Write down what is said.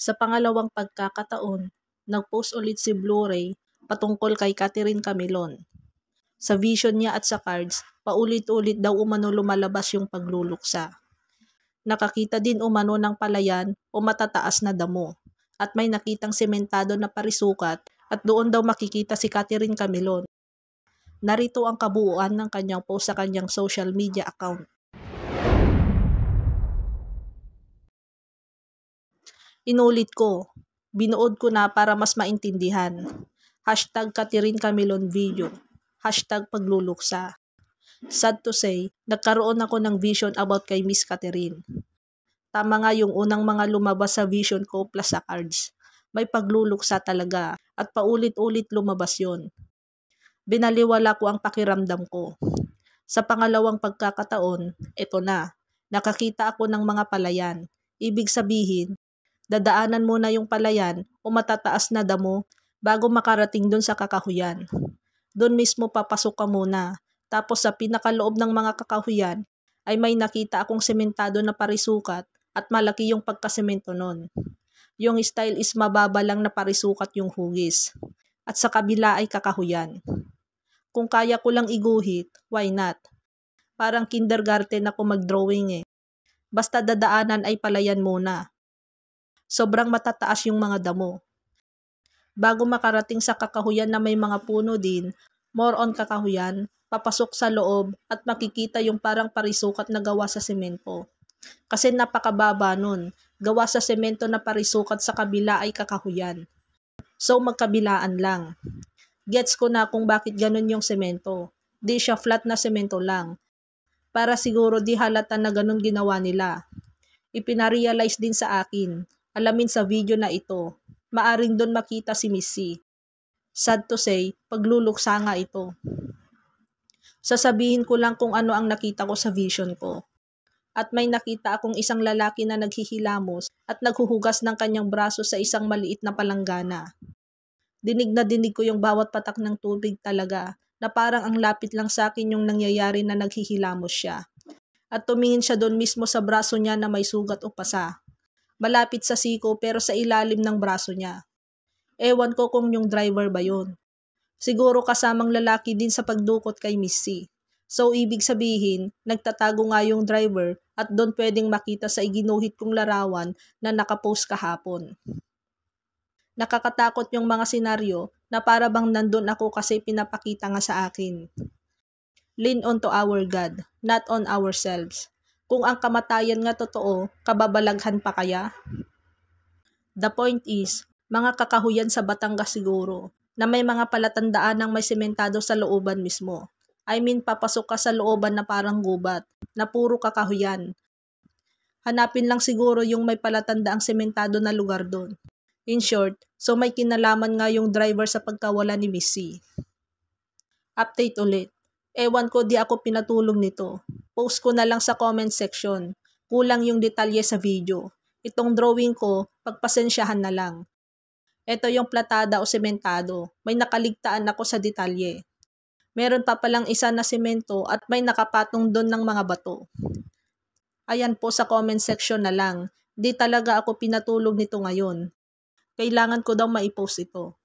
Sa pangalawang pagkakataon, nag-post ulit si Blu-ray patungkol kay Catherine Camilon. Sa vision niya at sa cards, paulit-ulit daw umano lumalabas yung pagluluksa. Nakakita din umano ng palayan o matataas na damo at may nakitang sementado na parisukat at doon daw makikita si Catherine Camilon. Narito ang kabuuan ng kanyang post sa kanyang social media account. Inulit ko, binuod ko na para mas maintindihan. #Catherine Camilon video. #pagluluksa. Sad to say, nagkaroon ako ng vision about kay Miss Catherine. Tama nga yung unang mga lumabas sa vision ko plus sa cards. May pagluluksa talaga at paulit-ulit lumabas yon. Binaliwala ko ang pakiramdam ko. Sa pangalawang pagkakataon, eto na. Nakakita ako ng mga palayan. Ibig sabihin, dadaanan muna yung palayan o matataas na damo bago makarating dun sa kakahuyan. Doon mismo papasok ka muna. Tapos sa pinakaloob ng mga kakahuyan ay may nakita akong sementado na parisukat at malaki yung pagkasemento nun. Yung style is mababa lang na parisukat yung hugis. At sa kabila ay kakahuyan. Kung kaya ko lang iguhit, why not? Parang kindergarten ako mag-drawing eh. Basta dadaanan ay palayan muna. Sobrang matataas yung mga damo. Bago makarating sa kakahuyan na may mga puno din, more on kakahuyan, papasok sa loob at makikita yung parang parisukat na gawa sa semento. Kasi napakababa nun, gawa sa semento na parisukat sa kabila ay kakahuyan. So magkabilaan lang. Gets ko na kung bakit ganun yung semento. Di siya flat na semento lang. Para siguro di halata na ganun ginawa nila. Ipinarealize din sa akin. Alamin sa video na ito. Maaring doon makita si Missy. Sad to say, pagluluksa nga ito. Sasabihin ko lang kung ano ang nakita ko sa vision ko. At may nakita akong isang lalaki na naghihilamos at naghuhugas ng kanyang braso sa isang maliit na palanggana. Dinig na dinig ko yung bawat patak ng tubig talaga na parang ang lapit lang sa akin yung nangyayari na naghihilamos siya. At tumingin siya doon mismo sa braso niya na may sugat o pasa. Malapit sa siko pero sa ilalim ng braso niya. Ewan ko kung yung driver ba yun. Siguro kasamang lalaki din sa pagdukot kay Missy. So ibig sabihin, nagtatago nga yung driver at doon pwedeng makita sa iginuhit kong larawan na nakapost kahapon. Nakakatakot yung mga senaryo na para bang nandun ako kasi pinapakita nga sa akin. Lean on to our God, not on ourselves. Kung ang kamatayan nga totoo, kababalaghan pa kaya? The point is, mga kakahuyan sa Batangas siguro, na may mga palatandaan ng may sementado sa looban mismo. I mean, papasok ka sa looban na parang gubat, na puro kakahuyan. Hanapin lang siguro yung may palatandaang sementado na lugar doon. In short, so may kinalaman nga yung driver sa pagkawala ni Missy. Update ulit. Ewan ko di ako pinatulong nito. Post ko na lang sa comment section. Kulang yung detalye sa video. Itong drawing ko, pagpasensyahan na lang. Ito yung platada o sementado. May nakaligtaan ako sa detalye. Meron pa palang isa na semento at may nakapatong doon ng mga bato. Ayan po sa comment section na lang. Di talaga ako pinatulog nito ngayon. Kailangan ko daw maipost ito.